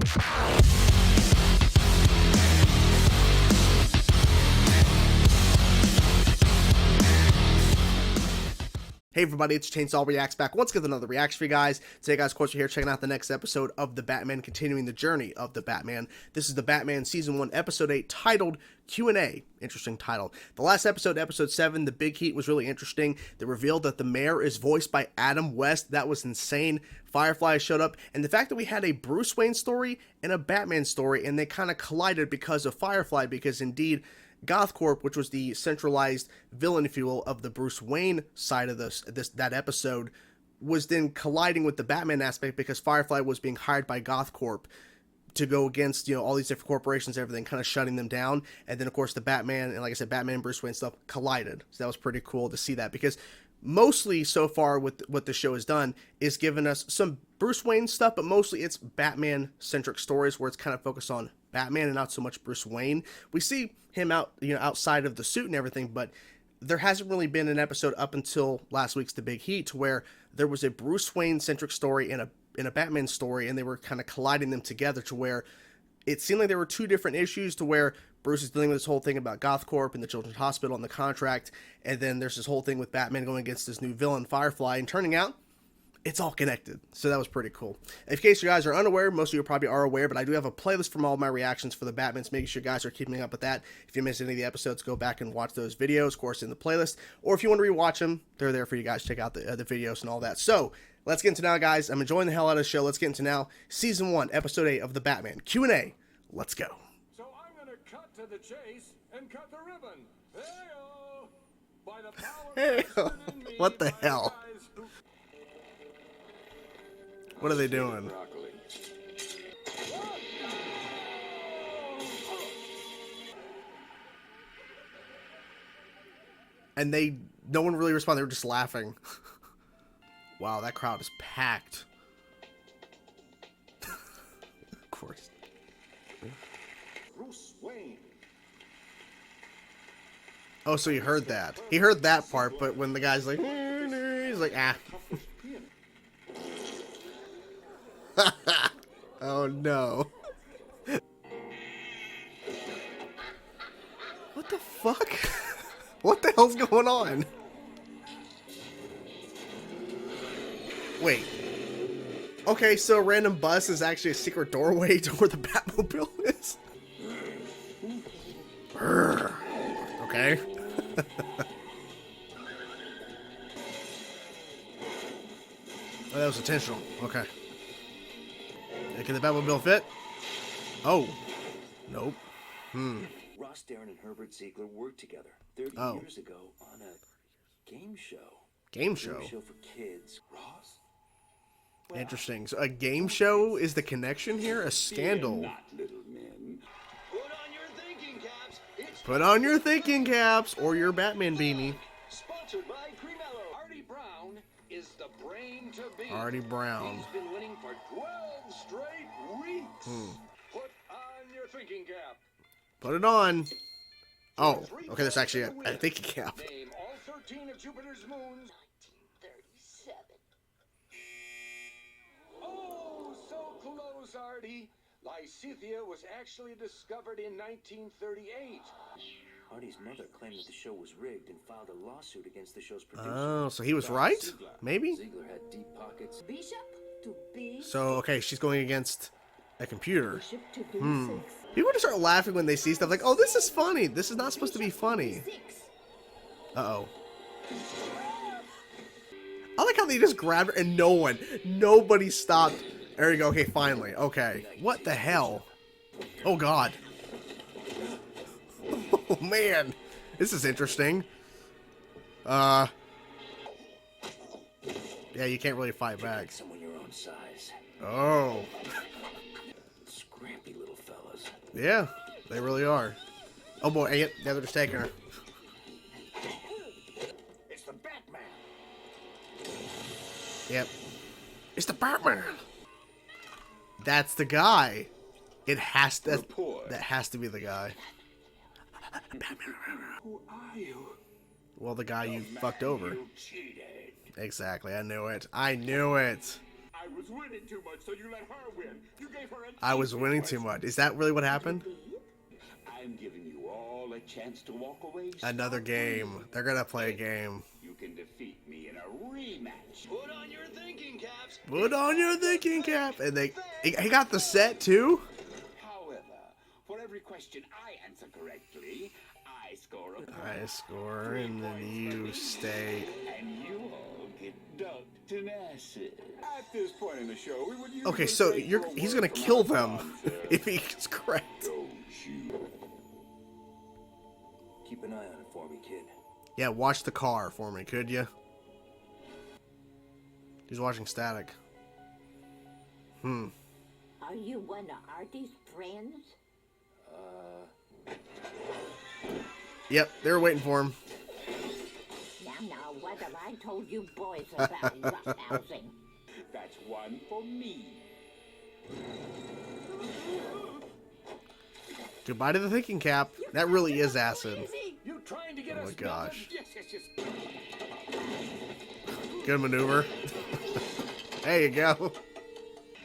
Hey everybody, it's Chainsaw Reacts back once again with another reaction for you guys. Today guys, of course, we're here checking out the next episode of The Batman, continuing the journey of The Batman. This is The Batman Season 1, Episode 8, titled Q&A. Interesting title. The last episode, Episode 7, The Big Heat, was really interesting. They revealed that the mayor is voiced by Adam West. That was insane. Firefly showed up, and the fact that we had a Bruce Wayne story and a Batman story, and they kind of collided because of Firefly, because indeed, GothCorp, which was the centralized villain, if you will, of the Bruce Wayne side of that episode, was then colliding with the Batman aspect because Firefly was being hired by GothCorp to go against, all these different corporations and everything, kind of shutting them down. And then, of course, the Batman, and like I said, Batman and Bruce Wayne stuff collided. So that was pretty cool to see that, because mostly so far what the show has done is given us some Bruce Wayne stuff, but mostly it's Batman-centric stories where it's kind of focused on Batman and not so much Bruce Wayne. We see him outside of the suit and everything, but there hasn't really been an episode up until last week's The Big Heat to where there was a Bruce Wayne-centric story and a Batman story, and they were kind of colliding them together to where it seemed like there were two different issues, to where Bruce is dealing with this whole thing about GothCorp and the Children's Hospital and the contract, and then there's this whole thing with Batman going against this new villain, Firefly, and turning out it's all connected. So that was pretty cool. In case you guys are unaware, most of you probably are aware, but I do have a playlist from all of my reactions for the Batman, so making sure you guys are keeping up with that. If you missed any of the episodes, go back and watch those videos, of course, in the playlist. Or if you want to rewatch them, they're there for you guys. Check out the videos and all that. So let's get into now, guys. I'm enjoying the hell out of the show. Let's get into now Season 1, Episode 8 of The Batman. Q&A. Let's go. So I'm going to cut to the chase and cut the ribbon. Hey-o! By the power Hey-o. vested in me What the by the hell? guys who- What are they doing? Broccoli. And no one really responded. They were just laughing. Wow, that crowd is packed. Of course. Bruce Wayne. Oh, so he heard that. He heard that part, but when the guy's like, he's like, ah. Oh no. What the fuck? What the hell's going on? Wait. Okay, so a random bus is actually a secret doorway to where the Batmobile is? Okay. Oh, that was intentional. Okay. Can the Batmobile fit? Oh. Nope. Ross Darren and Herbert Ziegler worked together 30 years ago on a game show. Game show? Game show for kids. Ross? Interesting. So a game show is the connection here? A scandal. Not little men. Put on your thinking caps. It's Put on your thinking caps or your Batman beanie. sponsored by Cremello. Artie Brown is the brain to beat. Artie Brown. He's been winning for 12 straight weeks. Put on your thinking cap. Put it on. Oh, okay, there's actually a thinking cap. Name all 13 of Jupiter's moons. 1937. Oh, so close, Artie. Lysithea was actually discovered in 1938. Artie's mother claimed that the show was rigged and filed a lawsuit against the show's producer. Oh, so he was right? Maybe? Ziegler had deep pockets. Bishop to B. So, okay, she's going against a computer. Bishop to B6. People just start laughing when they see stuff like, oh, this is funny. This is not supposed to be funny. Uh-oh. I like how they just grabbed her and nobody stopped. There you go. Okay, finally. Okay. What the hell? Oh, God. Oh, man. This is interesting. Yeah, you can't really fight back. Someone your own size. Oh. Scrappy little fellas. Yeah, they really are. Oh, boy. Yeah, they're just taking her. It's the Batman. Yep. It's the Batman. That's the guy. It has to. That has to be the guy. Who are you? Well, the guy you fucked over. You cheated. Exactly. I knew it. I knew it. I was winning too much, so you let her win. You gave her a I was winning too much. Is that really what happened? I'm giving you all a chance to walk away. Another game. They're gonna play a game. You can defeat me in a rematch. Put on your thinking caps. Put on your thinking cap. And he got the set too? However, for every question I answer correctly, I score a point. I score and then you stay. And you all get dunked in acid. At this point in the show, we would usually Okay, so say he's a gonna word from kill our them sponsor. if he's correct. Don't you? Keep an eye on it for me, kid. Yeah, watch the car for me, could you? He's watching Static. Are you one of Artie's friends? Yep, they were waiting for him. Now, what have I told you boys about roughhousing? That's one for me. Goodbye to the thinking cap. That really is acid. You trying to get Oh my us gosh. Yes, yes, yes. Good maneuver. There you go.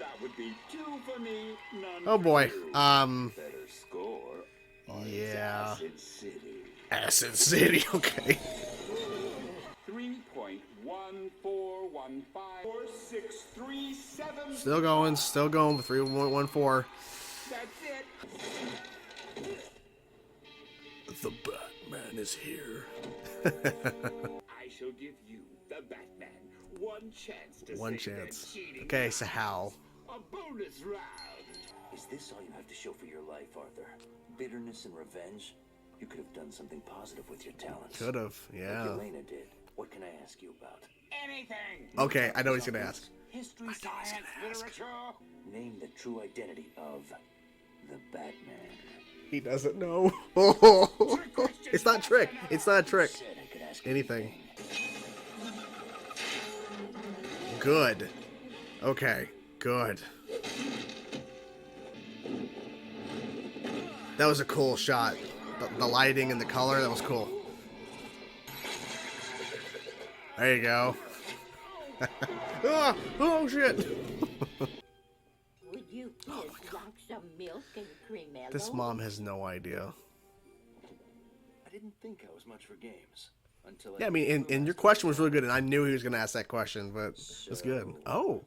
That would be 2 for me, none Oh for boy. you. Better score. or it's Yeah. Acid City. Acid City, okay. 3.14154637. Still going with 3.14. That's it. The Batman is here. I shall give you, the Batman, one chance to One save chance. that cheating Okay, so guy. how? A bonus round. Is this all you have to show for your life, Arthur? Bitterness and revenge? You could have done something positive with your talents. Could have, yeah. Like Elena did. What can I ask you about? Anything. Okay, I know what he's gonna ask. History, science, literature. Name the true identity of the Batman. He doesn't know. It's not trick. It's not a trick. Said I could ask Anything. Good. Okay, good. That was a cool shot. The lighting and the color, that was cool. There you go. Oh shit. Would you kids like some milk and cremello? This mom has no idea. I didn't think I was much for games. Until Yeah, I mean, and your question was really good, and I knew he was going to ask that question, but it's good. Oh.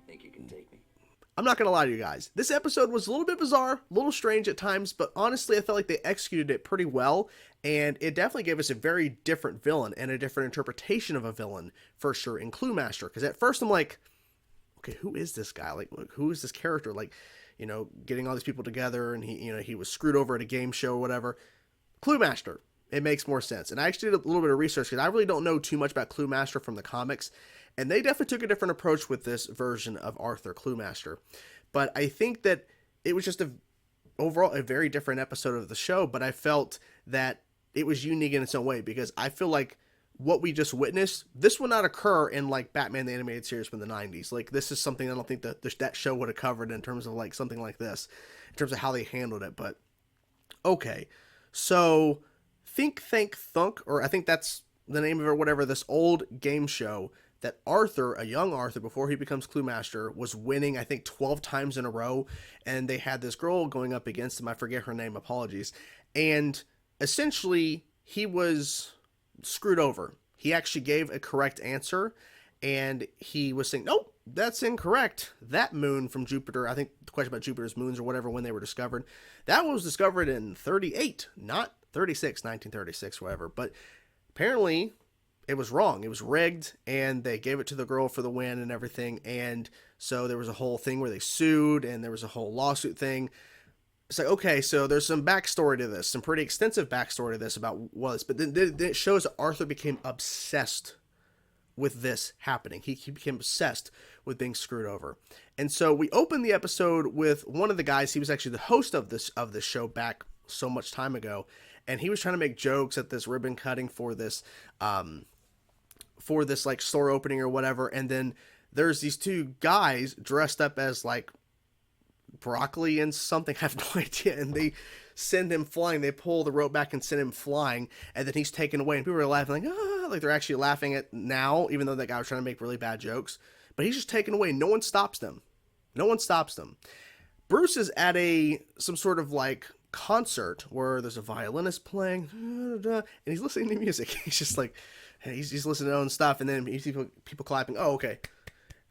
think you can take me. I'm not going to lie to you guys. This episode was a little bit bizarre, a little strange at times, but honestly, I felt like they executed it pretty well, and it definitely gave us a very different villain and a different interpretation of a villain, for sure, in Clue Master. Because at first I'm like, okay, who is this guy? Like, who is this character? Like, you know, getting all these people together, and he was screwed over at a game show or whatever. Clue Master. It makes more sense. And I actually did a little bit of research because I really don't know too much about Clue Master from the comics. And they definitely took a different approach with this version of Arthur, Clue Master. But I think that it was just overall a very different episode of the show. But I felt that it was unique in its own way because I feel like what we just witnessed, this would not occur in like Batman the Animated Series from the 90s. Like this is something I don't think that show would have covered in terms of like something like this, in terms of how they handled it. But okay, so Think Thank Thunk, or I think that's the name of it, whatever, this old game show that Arthur, a young Arthur, before he becomes Clue Master, was winning, I think, 12 times in a row. And they had this girl going up against him. I forget her name. Apologies. And essentially, he was screwed over. He actually gave a correct answer. And he was saying, nope, that's incorrect. That moon from Jupiter, I think the question about Jupiter's moons or whatever, when they were discovered, that was discovered in 38, not 36, 1936, whatever. But apparently it was wrong. It was rigged, and they gave it to the girl for the win and everything. And so there was a whole thing where they sued, and there was a whole lawsuit thing. It's like, okay, so there's some backstory to this, some pretty extensive backstory to this about what. But then it shows that Arthur became obsessed with this happening. He became obsessed with being screwed over. And so we opened the episode with one of the guys. He was actually the host of this show back so much time ago. And he was trying to make jokes at this ribbon cutting for this like store opening or whatever. And then there's these two guys dressed up as like broccoli and something. I have no idea. And they send him flying. They pull the rope back and send him flying. And then he's taken away. And people are laughing like, ah, like they're actually laughing at now, even though that guy was trying to make really bad jokes. but he's just taken away. No one stops them. No one stops them. Bruce is at some sort of like concert where there's a violinist playing, and he's listening to music. He's just like, he's listening to his own stuff, and then he sees people clapping. Oh, okay.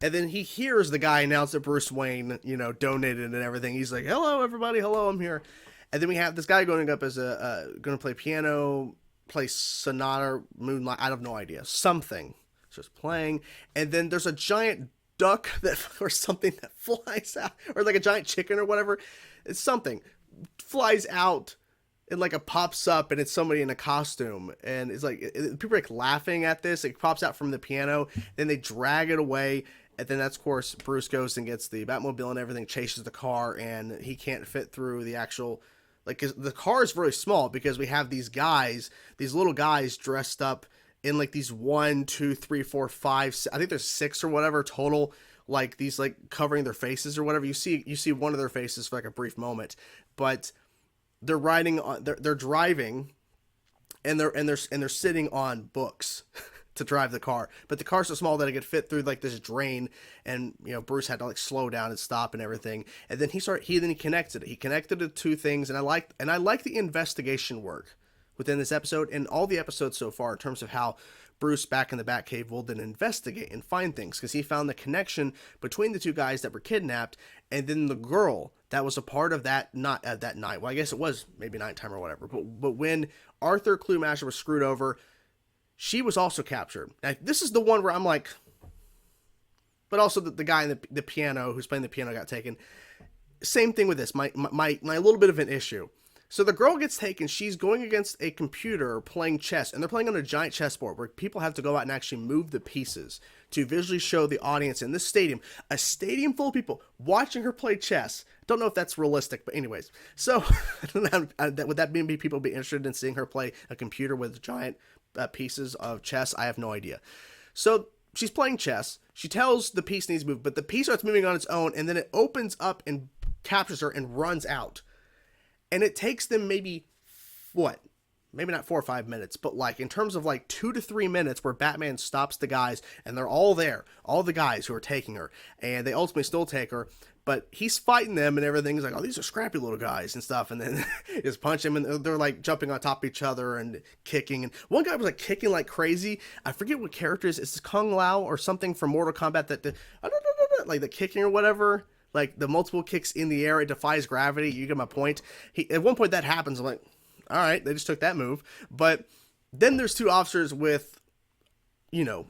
And then he hears the guy announce that Bruce Wayne, donated and everything. He's like, hello, everybody. Hello, I'm here. And then we have this guy going up as going to play piano, play sonata, moonlight. I have no idea. Something. It's just playing. And then there's a giant duck or something that flies out, or like a giant chicken or whatever. It's something flies out and like it pops up, and it's somebody in a costume, and it's like people are like laughing at this. It pops out from the piano, then they drag it away, and then that's, of course, Bruce goes and gets the Batmobile and everything, chases the car, and he can't fit through the actual, like, 'cause the car is very small because we have these little guys dressed up in like these 1, 2, 3, 4, 5, I think there's 6 or whatever total, like these like covering their faces or whatever. You see one of their faces for like a brief moment, but they're they're driving, and they're sitting on books to drive the car. But the car's so small that it could fit through like this drain, and Bruce had to like slow down and stop and everything. And then he connected it. He connected the two things, and I like the investigation work within this episode and all the episodes so far in terms of how Bruce back in the Batcave will then investigate and find things, because he found the connection between the two guys that were kidnapped and then the girl that was a part of that, not at that night. Well, I guess it was maybe nighttime or whatever, but when Arthur Cluemasher was screwed over, she was also captured. Now, this is the one where I'm like, but also the guy in the piano who's playing the piano got taken. Same thing with this. My little bit of an issue. So the girl gets taken. She's going against a computer playing chess, and they're playing on a giant chessboard where people have to go out and actually move the pieces to visually show the audience in this stadium, a stadium full of people watching her play chess. Don't know if that's realistic, but anyways. So would that mean people be interested in seeing her play a computer with giant pieces of chess? I have no idea. So she's playing chess. She tells the piece needs to move, but the piece starts moving on its own, and then it opens up and captures her and runs out. And it takes them maybe not 4 or 5 minutes, but like in terms of like 2 to 3 minutes where Batman stops the guys, and they're all there, all the guys who are taking her, and they ultimately still take her, but he's fighting them and everything. He's like, oh, these are scrappy little guys and stuff, and then just punch him, and they're like jumping on top of each other and kicking, and one guy was like kicking like crazy. I forget what character is. It's Kung Lao or something from Mortal Kombat like the kicking or whatever. Like the multiple kicks in the air, it defies gravity. You get my point. At one point that happens. I'm like, all right, they just took that move. But then there's two officers with,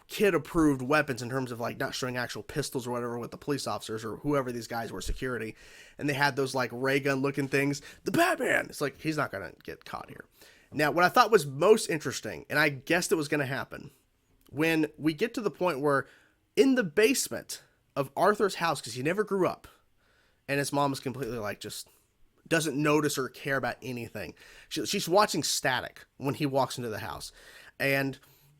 kid-approved weapons in terms of like not showing actual pistols or whatever with the police officers or whoever these guys were, security. And they had those like ray gun looking things. The Batman! It's like, he's not going to get caught here. Now, what I thought was most interesting, and I guessed it was going to happen, when we get to the point where in the basement of Arthur's house, because he never grew up, and his mom is completely like just doesn't notice or care about anything. She's watching static when he walks into the house, and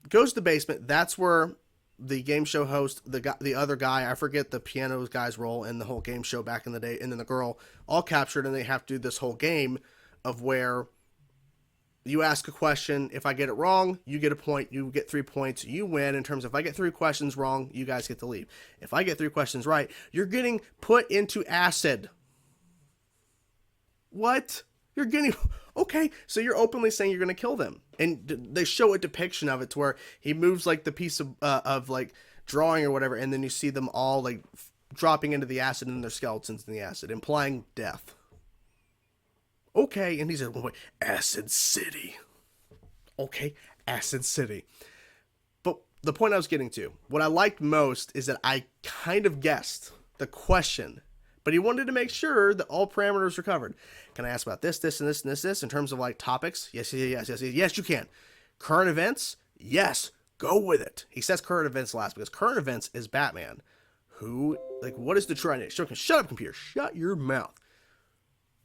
goes to the basement. That's where the game show host, the other guy, I forget the piano guy's role in the whole game show back in the day, and then the girl, all captured, and they have to do this whole game of where you ask a question. If I get it wrong, you get a point. You get 3 points. You win in terms of if I get 3 questions wrong, you guys get to leave. If I get 3 questions right, you're getting put into acid. What? You're getting... Okay, so you're openly saying you're going to kill them. And they show a depiction of it to where he moves like the piece of like drawing or whatever, and then you see them all like dropping into the acid and their skeletons in the acid, implying death. Okay, and he said, well, Acid City. Okay, Acid City. But the point I was getting to, what I liked most is that I kind of guessed the question, but he wanted to make sure that all parameters were covered. Can I ask about this, this, and this, and this in terms of like topics? Yes, you can. Current events? Yes, go with it. He says current events last because current events is Batman. Who, like, what is the true identity? Shut up, computer. Shut your mouth.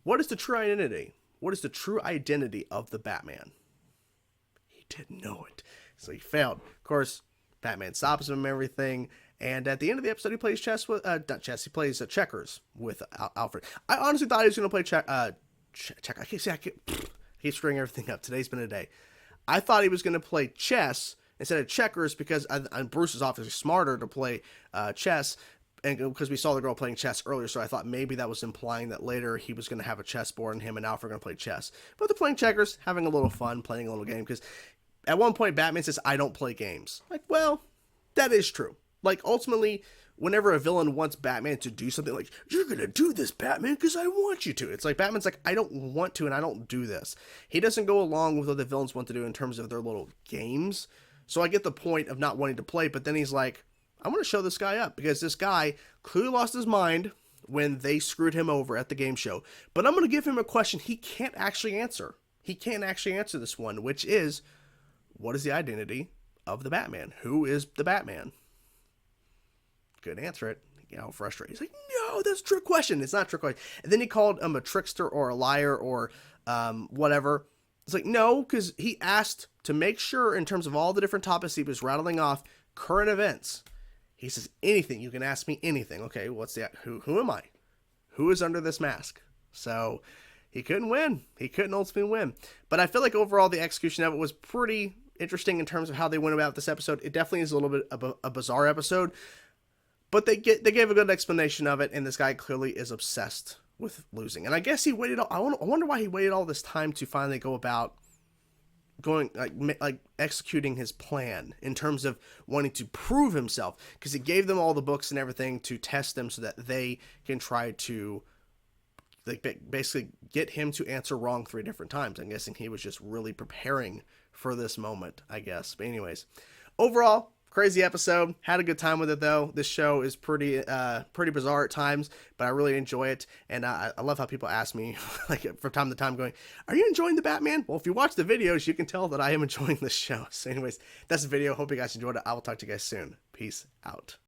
What is the true identity? What is the true identity of the Batman? He didn't know it, so he failed. Of course, Batman stops him and everything, and at the end of the episode, he plays chess with, not chess, he plays checkers with Alfred. I honestly thought he was going to play check. I keep screwing everything up. Today's been a day. I thought he was going to play chess instead of checkers because Bruce is obviously smarter to play chess, and because we saw the girl playing chess earlier, so I thought maybe that was implying that later he was going to have a chessboard and him and Alfred are going to play chess. But they're playing checkers, having a little fun, playing a little game, because at one point Batman says, I don't play games. Like, well, that is true. Like, ultimately, whenever a villain wants Batman to do something, like, you're going to do this, Batman, because I want you to. It's like, Batman's like, I don't want to, and I don't do this. He doesn't go along with what the villains want to do in terms of their little games. So I get the point of not wanting to play, but then he's like, I want to show this guy up, because this guy clearly lost his mind when they screwed him over at the game show. But I'm going to give him a question he can't actually answer. He can't actually answer this one, which is, what is the identity of the Batman? Who is the Batman? Couldn't answer it. You know, frustrated. He's like, no, that's a trick question. It's not a trick question. And then he called him a trickster or a liar or whatever. It's like, no, because he asked to make sure in terms of all the different topics he was rattling off, current events. He says, anything. You can ask me anything. Okay, what's that? Who am I? Who is under this mask? So he couldn't win. He couldn't ultimately win. But I feel like overall the execution of it was pretty interesting in terms of how they went about this episode. It definitely is a little bit of a bizarre episode. But they gave a good explanation of it, and this guy clearly is obsessed with losing. And I guess he waited. I wonder why he waited all this time to finally go about going like executing his plan in terms of wanting to prove himself, because he gave them all the books and everything to test them so that they can try to like basically get him to answer wrong 3 different times. I'm guessing he was just really preparing for this moment, I guess. But anyways, overall, crazy episode. Had a good time with it though. This show is pretty bizarre at times, but I really enjoy it. And I love how people ask me like from time to time going, are you enjoying the Batman? Well, if you watch the videos, you can tell that I am enjoying this show. So anyways, that's the video. Hope you guys enjoyed it. I will talk to you guys soon. Peace out.